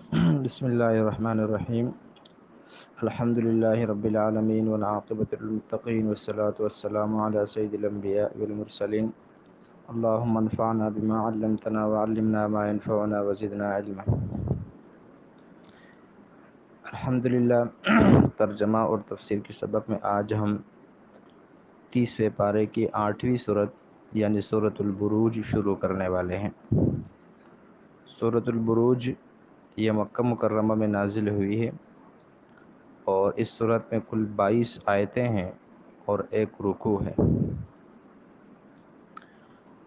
بسم اللہ الرحمن الرحیم الحمد للہ رب العالمین والعاقبۃ للمتقین والصلاة والسلام علی سید الانبیاء والمرسلین اللہم انفعنا بما علمتنا وعلمنا ما ينفعنا وزدنا علما۔ الحمدللہ ترجمہ اور تفسیر کے سبق میں آج ہم 30ویں پارے کی 8ویں صورت یعنی سورۃ البروج شروع کرنے والے ہیں۔ سورۃ البروج یہ مکہ مکرمہ میں نازل ہوئی ہے اور اس صورت میں کل 22 آیتیں ہیں اور ایک رکوع ہے۔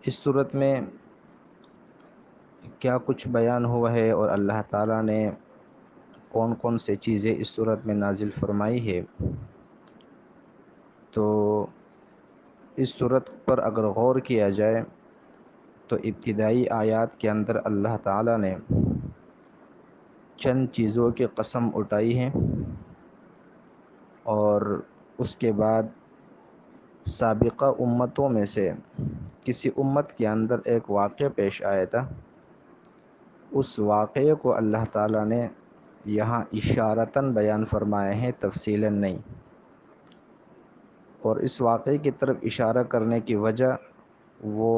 اس صورت میں کیا کچھ بیان ہوا ہے اور اللہ تعالیٰ نے کون کون سے چیزیں اس صورت میں نازل فرمائی ہے، تو اس صورت پر اگر غور کیا جائے تو ابتدائی آیات کے اندر اللہ تعالیٰ نے چند چیزوں کی قسم اٹھائی ہے اور اس کے بعد سابقہ امتوں میں سے کسی امت کے اندر ایک واقعہ پیش آیا تھا، اس واقعے کو اللہ تعالیٰ نے یہاں اشارتاً بیان فرمائے ہیں، تفصیلاً نہیں۔ اور اس واقعے کی طرف اشارہ کرنے کی وجہ وہ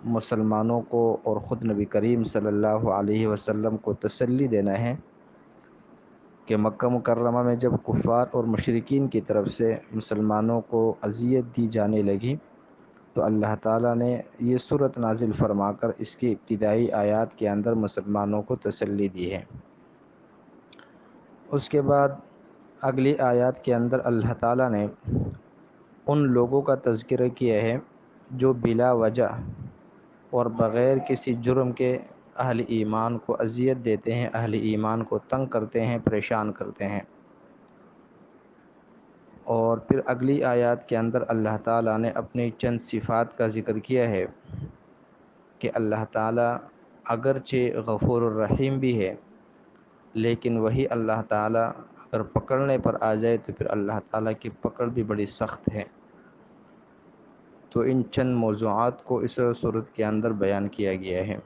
مسلمانوں کو اور خود نبی کریم صلی اللہ علیہ وسلم کو تسلی دینا ہے کہ مکہ مکرمہ میں جب کفار اور مشرکین کی طرف سے مسلمانوں کو اذیت دی جانے لگی تو اللہ تعالیٰ نے یہ صورت نازل فرما کر اس کی ابتدائی آیات کے اندر مسلمانوں کو تسلی دی ہے۔ اس کے بعد اگلی آیات کے اندر اللہ تعالیٰ نے ان لوگوں کا تذکرہ کیا ہے جو بلا وجہ اور بغیر کسی جرم کے اہل ایمان کو اذیت دیتے ہیں، اہل ایمان کو تنگ کرتے ہیں، پریشان کرتے ہیں۔ اور پھر اگلی آیات کے اندر اللہ تعالیٰ نے اپنی چند صفات کا ذکر کیا ہے کہ اللہ تعالیٰ اگرچہ غفور الرحیم بھی ہے لیکن وہی اللہ تعالیٰ اگر پکڑنے پر آ جائے تو پھر اللہ تعالیٰ کی پکڑ بھی بڑی سخت ہے۔ تو ان چند موضوعات کو اس صورت کے اندر بیان کیا گیا ہے۔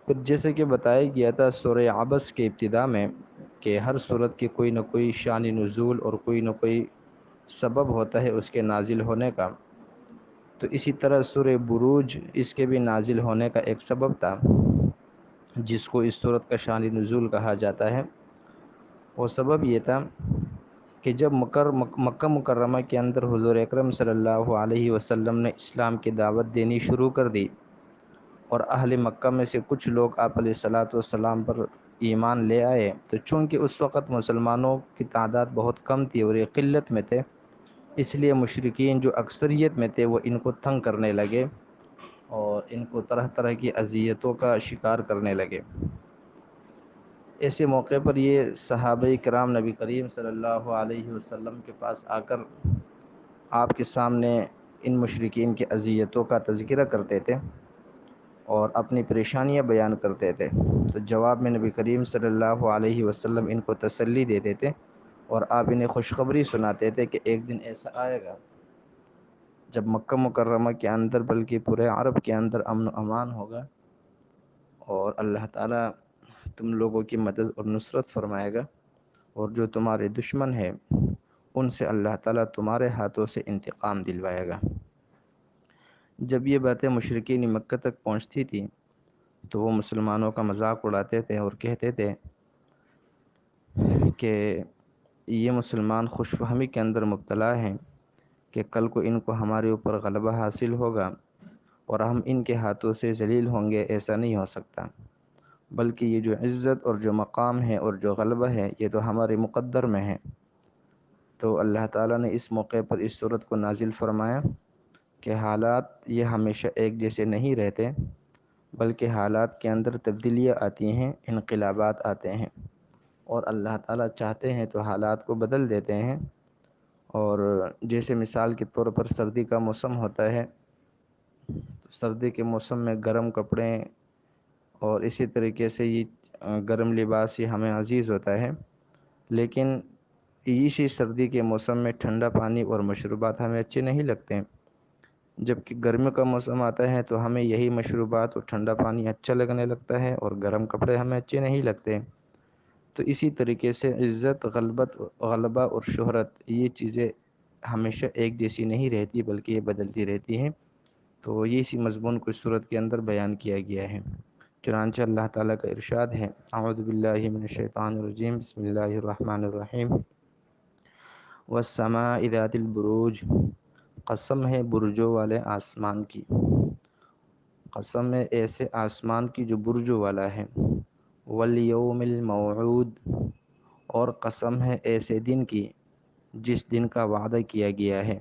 پھر جیسے کہ بتایا گیا تھا سورہ عبس کے ابتدا میں کہ ہر صورت کی کوئی نہ کوئی شان نزول اور کوئی نہ کوئی سبب ہوتا ہے اس کے نازل ہونے کا، تو اسی طرح سورہ بروج اس کے بھی نازل ہونے کا ایک سبب تھا جس کو اس صورت کا شان نزول کہا جاتا ہے۔ وہ سبب یہ تھا کہ جب مکہ مکرمہ کے اندر حضور اکرم صلی اللہ علیہ وسلم نے اسلام کی دعوت دینی شروع کر دی اور اہل مکہ میں سے کچھ لوگ آپ علیہ الصلاۃ والسلام پر ایمان لے آئے، تو چونکہ اس وقت مسلمانوں کی تعداد بہت کم تھی اور یہ قلت میں تھے، اس لیے مشرکین جو اکثریت میں تھے وہ ان کو تنگ کرنے لگے اور ان کو طرح طرح کی اذیتوں کا شکار کرنے لگے۔ ایسے موقع پر یہ صحابہ کرام نبی کریم صلی اللہ علیہ وسلم کے پاس آ کر آپ کے سامنے ان مشرکین کی اذیتوں کا تذکرہ کرتے تھے اور اپنی پریشانیاں بیان کرتے تھے، تو جواب میں نبی کریم صلی اللہ علیہ وسلم ان کو تسلی دیتے تھے اور آپ انہیں خوشخبری سناتے تھے کہ ایک دن ایسا آئے گا جب مکہ مکرمہ کے اندر بلکہ پورے عرب کے اندر امن و امان ہوگا اور اللہ تعالیٰ تم لوگوں کی مدد اور نصرت فرمائے گا، اور جو تمہارے دشمن ہیں ان سے اللہ تعالیٰ تمہارے ہاتھوں سے انتقام دلوائے گا۔ جب یہ باتیں مشرکین مکہ تک پہنچتی تھیں تو وہ مسلمانوں کا مذاق اڑاتے تھے اور کہتے تھے کہ یہ مسلمان خوش فہمی کے اندر مبتلا ہیں کہ کل کو ان کو ہمارے اوپر غلبہ حاصل ہوگا اور ہم ان کے ہاتھوں سے ذلیل ہوں گے، ایسا نہیں ہو سکتا، بلکہ یہ جو عزت اور جو مقام ہے اور جو غلبہ ہے یہ تو ہمارے مقدر میں ہے۔ تو اللہ تعالیٰ نے اس موقع پر اس صورت کو نازل فرمایا کہ حالات یہ ہمیشہ ایک جیسے نہیں رہتے، بلکہ حالات کے اندر تبدیلیاں آتی ہیں، انقلابات آتے ہیں، اور اللہ تعالیٰ چاہتے ہیں تو حالات کو بدل دیتے ہیں۔ اور جیسے مثال کے طور پر سردی کا موسم ہوتا ہے تو سردی کے موسم میں گرم کپڑے اور اسی طریقے سے یہ گرم لباس یہ ہمیں عزیز ہوتا ہے، لیکن اسی سردی کے موسم میں ٹھنڈا پانی اور مشروبات ہمیں اچھے نہیں لگتے ہیں۔ جبکہ گرمیوں کا موسم آتا ہے تو ہمیں یہی مشروبات اور ٹھنڈا پانی اچھا لگنے لگتا ہے اور گرم کپڑے ہمیں اچھے نہیں لگتے۔ تو اسی طریقے سے عزت، غلبہ اور شہرت، یہ چیزیں ہمیشہ ایک جیسی نہیں رہتی بلکہ یہ بدلتی رہتی ہیں۔ تو یہ اسی مضمون کو اس صورت کے اندر بیان کیا گیا ہے۔ چنانچہ اللہ تعالیٰ کا ارشاد ہے، اعوذ باللہ من الشیطان الرجیم، بسم اللہ الرحمن الرحیم، والسماء ذات البروج، قسم ہے برجوں والے آسمان کی، قسم ہے ایسے آسمان کی جو برجوں والا ہے، والیوم الموعود، اور قسم ہے ایسے دن کی جس دن کا وعدہ کیا گیا ہے،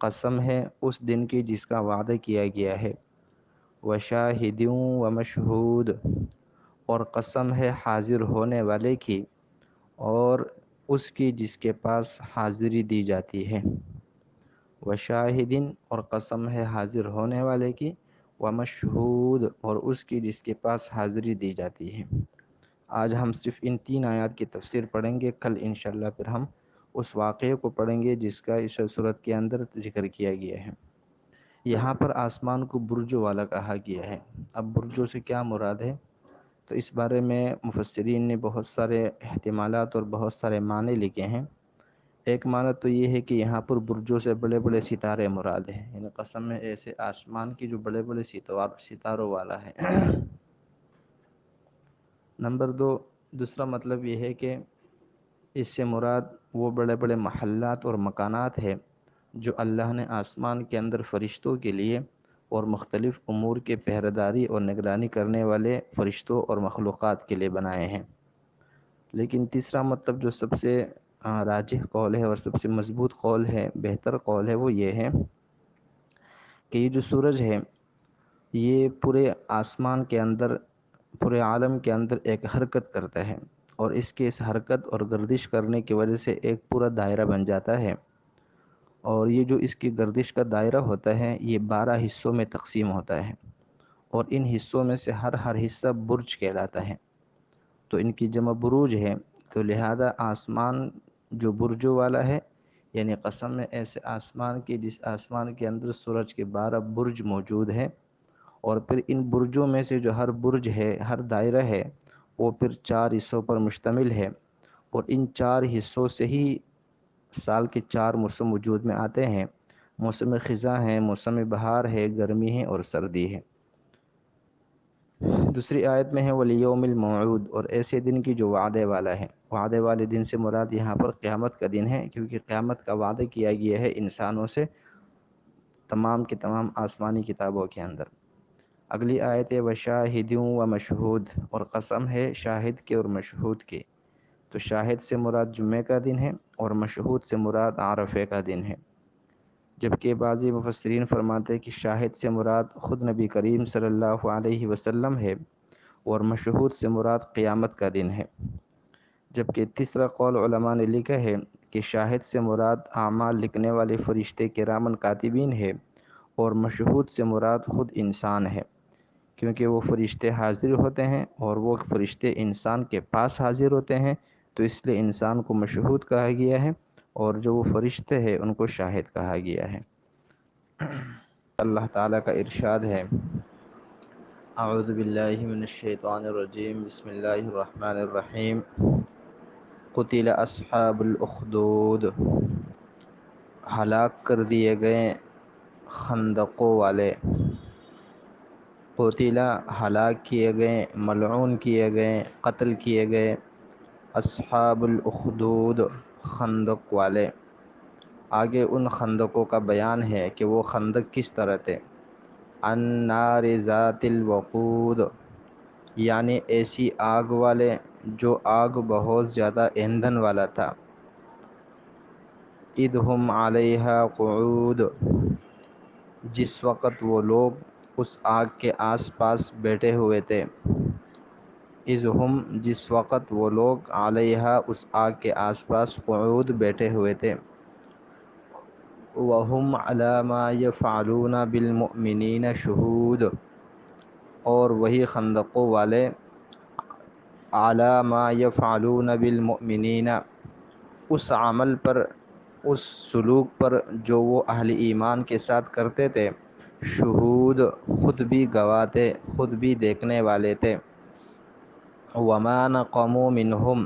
قسم ہے اس دن کی جس کا وعدہ کیا گیا ہے، وشاہد ومشہود، اور قسم ہے حاضر ہونے والے کی اور اس کی جس کے پاس حاضری دی جاتی ہے، وشاہدین، اور قسم ہے حاضر ہونے والے کی، ومشہود، اور اس کی جس کے پاس حاضری دی جاتی ہے۔ آج ہم صرف ان 3 آیات کی تفسیر پڑھیں گے، کل انشاءاللہ پھر ہم اس واقعے کو پڑھیں گے جس کا اس صورت کے اندر ذکر کیا گیا ہے۔ یہاں پر آسمان کو برجوں والا کہا گیا ہے۔ اب برجوں سے کیا مراد ہے؟ تو اس بارے میں مفسرین نے بہت سارے احتمالات اور بہت سارے معنی لکھے ہیں۔ ایک معنی تو یہ ہے کہ یہاں پر برجوں سے بڑے بڑے ستارے مراد ہیں، یعنی قسم ہے ایسے آسمان کی جو بڑے بڑے ستاروں والا ہے۔ نمبر 2، دوسرا مطلب یہ ہے کہ اس سے مراد وہ بڑے بڑے محلات اور مکانات ہیں جو اللہ نے آسمان کے اندر فرشتوں کے لیے اور مختلف امور کے پہرےداری اور نگرانی کرنے والے فرشتوں اور مخلوقات کے لیے بنائے ہیں۔ لیکن تیسرا مطلب جو سب سے راجح قول ہے اور سب سے مضبوط قول ہے، بہتر قول ہے، وہ یہ ہے کہ یہ جو سورج ہے یہ پورے آسمان کے اندر، پورے عالم کے اندر ایک حرکت کرتا ہے، اور اس کے اس حرکت اور گردش کرنے کی وجہ سے ایک پورا دائرہ بن جاتا ہے، اور یہ جو اس کی گردش کا دائرہ ہوتا ہے یہ 12 حصوں میں تقسیم ہوتا ہے، اور ان حصوں میں سے ہر حصہ برج کہلاتا ہے، تو ان کی جمع بروج ہے۔ تو لہذا آسمان جو برجوں والا ہے، یعنی قسم ہے ایسے آسمان کی جس آسمان کے اندر سورج کے 12 برج موجود ہیں، اور پھر ان برجوں میں سے جو ہر برج ہے، ہر دائرہ ہے، وہ پھر 4 حصوں پر مشتمل ہے، اور ان 4 حصوں سے ہی سال کے 4 موسم وجود میں آتے ہیں۔ موسم خزاں ہے، موسم بہار ہے، گرمی ہے اور سردی ہے۔ دوسری آیت میں ہے وَالْيَوْمِ الْمَوْعُودِ، اور ایسے دن کی جو وعدے والا ہے۔ وعدے والے دن سے مراد یہاں پر قیامت کا دن ہے، کیونکہ قیامت کا وعدہ کیا گیا ہے انسانوں سے تمام کی تمام آسمانی کتابوں کے اندر۔ اگلی آیت ہے وَشَاهِدٍ وَمَشْهُودٍ، اور قسم ہے شاہد کے اور مشہود کے۔ تو شاہد سے مراد جمعہ کا دن ہے اور مشہود سے مراد عرفے کا دن ہے، جبکہ بعضی مفسرین فرماتے ہیں کہ شاہد سے مراد خود نبی کریم صلی اللہ علیہ وسلم ہے، اور مشہود سے مراد قیامت کا دن ہے، جبکہ تیسرا قول علماء نے لکھا ہے کہ شاہد سے مراد اعمال لکھنے والے فرشتے کرامن کاتبین ہے، اور مشہود سے مراد خود انسان ہے، کیونکہ وہ فرشتے حاضر ہوتے ہیں اور وہ فرشتے انسان کے پاس حاضر ہوتے ہیں، تو اس لیے انسان کو مشہود کہا گیا ہے، اور جو وہ فرشتے ہیں ان کو شاہد کہا گیا ہے۔ اللہ تعالیٰ کا ارشاد ہے، اعوذ باللہ من الشیطان الرجیم، بسم اللہ الرحمن الرحیم، قتل اصحاب الاخدود، ہلاک کر دیے گئے خندقوں والے، قتل ہلاک کیے گئے، ملعون کیے گئے، قتل کیے گئے، اصحاب الاخدود خندق والے۔ آگے ان خندقوں کا بیان ہے کہ وہ خندق کس طرح تھے۔ النار ذات الوقود، یعنی ایسی آگ والے جو آگ بہت زیادہ ایندھن والا تھا۔ اذ ہم علیہا قعود، جس وقت وہ لوگ اس آگ کے آس پاس بیٹھے ہوئے تھے۔ اذ ہم، جس وقت وہ لوگ علیہا، اس آگ کے آس پاس، قعود بیٹھے ہوئے تھے۔ وَهُمْ عَلَى مَا يَفْعَلُونَ بِالْمُؤْمِنِينَ شُهُودٌ، اور وہی خندقوں والے عَلَى مَا يَفْعَلُونَ بِالْمُؤْمِنِينَ، اس عمل پر اس سلوک پر جو وہ اہل ایمان کے ساتھ کرتے تھے، شہود خود بھی گواہ تھے، خود بھی دیکھنے والے تھے۔ وما نقموا منہم،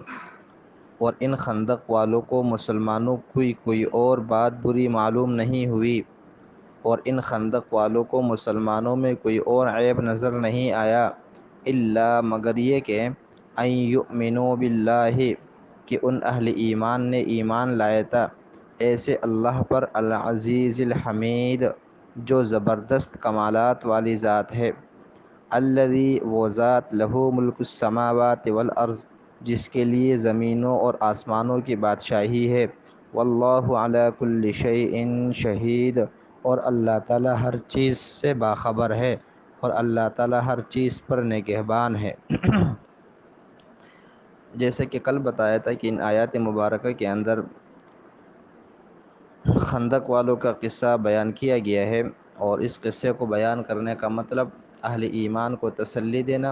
اور ان خندق والوں کو مسلمانوں کی کوئی اور بات بری معلوم نہیں ہوئی، اور ان خندق والوں کو مسلمانوں میں کوئی اور عیب نظر نہیں آیا، الا مگر یہ کہ ان یؤمنوا باللہ، کہ ان اہل ایمان نے ایمان لایا تھا ایسے اللہ پر، العزیز الحمید، جو زبردست کمالات والی ذات ہے، الذی، وہ ذات، لہ ملک السماوات والارض، جس کے لیے زمینوں اور آسمانوں کی بادشاہی ہے، واللہ علی کل شیء شہید، اور اللہ تعالی ہر چیز سے باخبر ہے، اور اللہ تعالی ہر چیز پر نگہبان ہے۔ جیسے کہ کل بتایا تھا کہ ان آیات مبارکہ کے اندر خندق والوں کا قصہ بیان کیا گیا ہے، اور اس قصے کو بیان کرنے کا مطلب اہل ایمان کو تسلی دینا،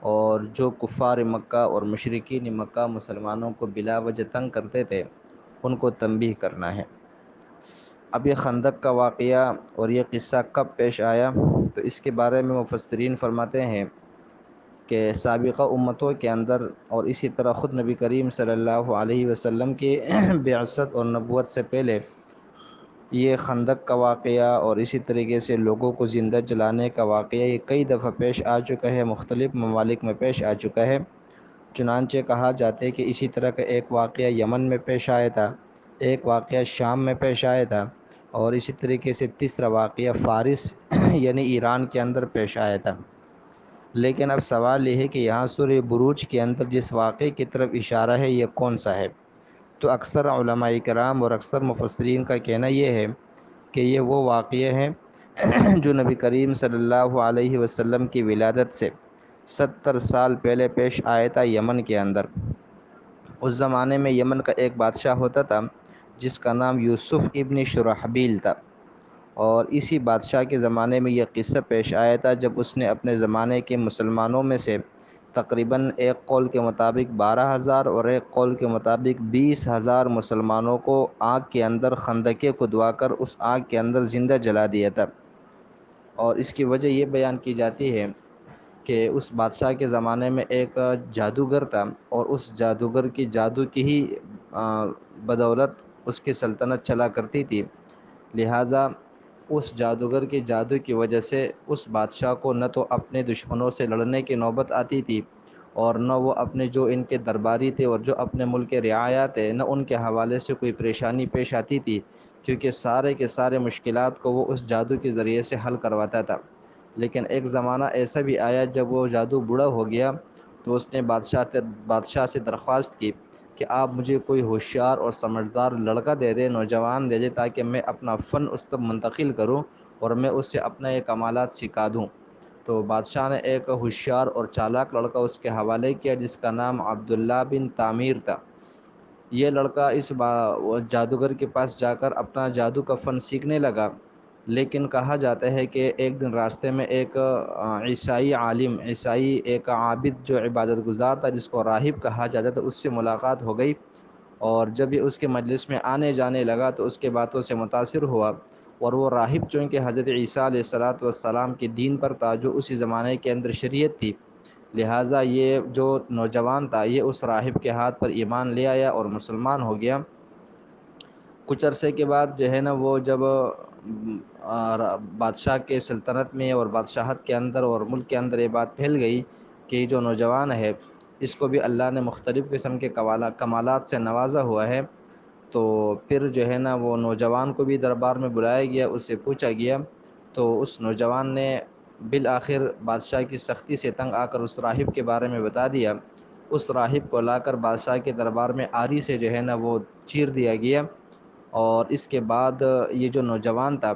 اور جو کفار مکہ اور مشرکین مکہ مسلمانوں کو بلا وجہ تنگ کرتے تھے ان کو تنبیہ کرنا ہے۔ اب یہ خندق کا واقعہ اور یہ قصہ کب پیش آیا، تو اس کے بارے میں مفسرین فرماتے ہیں کہ سابقہ امتوں کے اندر، اور اسی طرح خود نبی کریم صلی اللہ علیہ وسلم کی بعثت اور نبوت سے پہلے یہ خندق کا واقعہ اور اسی طریقے سے لوگوں کو زندہ جلانے کا واقعہ یہ کئی دفعہ پیش آ چکا ہے، مختلف ممالک میں پیش آ چکا ہے۔ چنانچہ کہا جاتا ہے کہ اسی طرح کا ایک واقعہ یمن میں پیش آیا تھا، ایک واقعہ شام میں پیش آیا تھا، اور اسی طریقے سے تیسرا واقعہ فارس یعنی ایران کے اندر پیش آیا تھا۔ لیکن اب سوال یہ ہے کہ یہاں سورہ بروج کے اندر جس واقعے کی طرف اشارہ ہے یہ کون سا ہے؟ تو اکثر علماء کرام اور اکثر مفسرین کا کہنا یہ ہے کہ یہ وہ واقعہ ہیں جو نبی کریم صلی اللہ علیہ وسلم کی ولادت سے 70 سال پہلے پیش آیا تھا یمن کے اندر۔ اس زمانے میں یمن کا ایک بادشاہ ہوتا تھا جس کا نام یوسف ابن شرحبیل تھا، اور اسی بادشاہ کے زمانے میں یہ قصہ پیش آیا تھا جب اس نے اپنے زمانے کے مسلمانوں میں سے تقریباً ایک قول کے مطابق 12,000 اور ایک قول کے مطابق 20,000 مسلمانوں کو آگ کے اندر خندقیں کھدوا کر اس آگ کے اندر زندہ جلا دیا تھا۔ اور اس کی وجہ یہ بیان کی جاتی ہے کہ اس بادشاہ کے زمانے میں ایک جادوگر تھا، اور اس جادوگر کی جادو کی ہی بدولت اس کی سلطنت چلا کرتی تھی، لہٰذا اس جادوگر کے جادو کی وجہ سے اس بادشاہ کو نہ تو اپنے دشمنوں سے لڑنے کی نوبت آتی تھی، اور نہ وہ اپنے جو ان کے درباری تھے اور جو اپنے ملک کے رعایا تھے نہ ان کے حوالے سے کوئی پریشانی پیش آتی تھی، کیونکہ سارے کے سارے مشکلات کو وہ اس جادو کے ذریعے سے حل کرواتا تھا۔ لیکن ایک زمانہ ایسا بھی آیا جب وہ جادو بوڑھا ہو گیا تو اس نے بادشاہ سے درخواست کی کہ آپ مجھے کوئی ہوشیار اور سمجھدار لڑکا دے دے، نوجوان دے دے، تاکہ میں اپنا فن اس تک منتقل کروں اور میں اس سے اپنا یہ کمالات سکھا دوں۔ تو بادشاہ نے ایک ہوشیار اور چالاک لڑکا اس کے حوالے کیا جس کا نام عبداللہ بن تعمیر تھا۔ یہ لڑکا اس جادوگر کے پاس جا کر اپنا جادو کا فن سیکھنے لگا، لیکن کہا جاتا ہے کہ ایک دن راستے میں ایک عیسائی عالم، عیسائی ایک عابد جو عبادت گزار تھا جس کو راہب کہا جاتا تھا، اس سے ملاقات ہو گئی، اور جب یہ اس کے مجلس میں آنے جانے لگا تو اس کے باتوں سے متاثر ہوا، اور وہ راہب چونکہ حضرت عیسیٰ علیہ السلام کے دین پر تھا جو اسی زمانے کے اندر شریعت تھی، لہٰذا یہ جو نوجوان تھا یہ اس راہب کے ہاتھ پر ایمان لے آیا اور مسلمان ہو گیا۔ کچھ عرصے کے بعد جو ہے نا وہ جب بادشاہ کے سلطنت میں اور بادشاہت کے اندر اور ملک کے اندر یہ بات پھیل گئی کہ جو نوجوان ہے اس کو بھی اللہ نے مختلف قسم کے کمالات سے نوازا ہوا ہے، تو پھر جو ہے نا وہ نوجوان کو بھی دربار میں بلایا گیا، اس سے پوچھا گیا، تو اس نوجوان نے بالآخر بادشاہ کی سختی سے تنگ آ کر اس راہب کے بارے میں بتا دیا۔ اس راہب کو لا کر بادشاہ کے دربار میں آری سے جو ہے نا وہ چیر دیا گیا، اور اس کے بعد یہ جو نوجوان تھا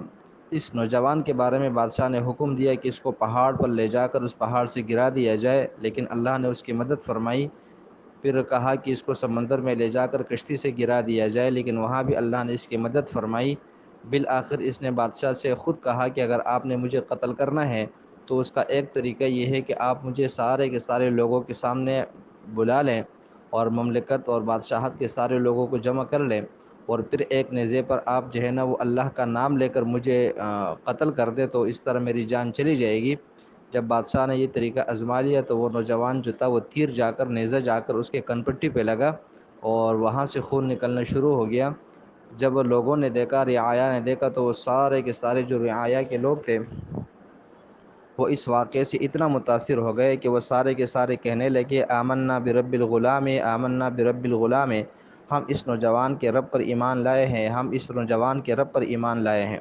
اس نوجوان کے بارے میں بادشاہ نے حکم دیا کہ اس کو پہاڑ پر لے جا کر اس پہاڑ سے گرا دیا جائے، لیکن اللہ نے اس کی مدد فرمائی۔ پھر کہا کہ اس کو سمندر میں لے جا کر کشتی سے گرا دیا جائے، لیکن وہاں بھی اللہ نے اس کی مدد فرمائی۔ بالآخر اس نے بادشاہ سے خود کہا کہ اگر آپ نے مجھے قتل کرنا ہے تو اس کا ایک طریقہ یہ ہے کہ آپ مجھے سارے کے سارے لوگوں کے سامنے بلا لیں اور مملکت اور بادشاہت کے سارے لوگوں کو جمع کر لیں، اور پھر ایک نیزے پر آپ جو ہے نا وہ اللہ کا نام لے کر مجھے قتل کر دے تو اس طرح میری جان چلی جائے گی۔ جب بادشاہ نے یہ طریقہ آزما لیا تو وہ نوجوان جو تھا وہ تیر جا کر نیزہ جا کر اس کے کنپٹی پہ لگا اور وہاں سے خون نکلنا شروع ہو گیا۔ جب لوگوں نے دیکھا، رعایا نے دیکھا، تو وہ سارے کے سارے جو رعایا کے لوگ تھے وہ اس واقعے سے اتنا متاثر ہو گئے کہ وہ سارے کے سارے کہنے لگے آمنا برب الغلام، آمنا برب الغلام، ہم اس نوجوان کے رب پر ایمان لائے ہیں، ہم اس نوجوان کے رب پر ایمان لائے ہیں۔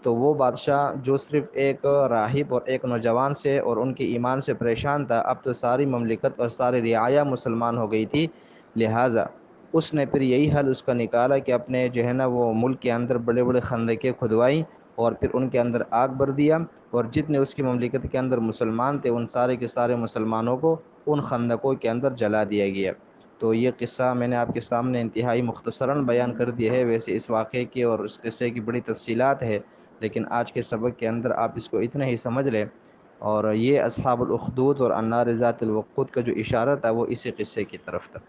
تو وہ بادشاہ جو صرف ایک راہب اور ایک نوجوان سے اور ان کے ایمان سے پریشان تھا، اب تو ساری مملکت اور ساری رعایا مسلمان ہو گئی تھی، لہٰذا اس نے پھر یہی حل اس کا نکالا کہ اپنے جو ہے نا وہ ملک کے اندر بڑے بڑے خندقیں کھدوائیں اور پھر ان کے اندر آگ بر دیا، اور جتنے اس کی مملکت کے اندر مسلمان تھے ان سارے کے سارے مسلمانوں کو ان خندقوں کے اندر جلا دیا گیا۔ تو یہ قصہ میں نے آپ کے سامنے انتہائی مختصراً بیان کر دیا ہے، ویسے اس واقعے کی اور اس قصے کی بڑی تفصیلات ہے، لیکن آج کے سبق کے اندر آپ اس کو اتنا ہی سمجھ لیں۔ اور یہ اصحاب الاخدود اور النار ذات الوقود کا جو اشارہ تھا وہ اسی قصے کی طرف تھا۔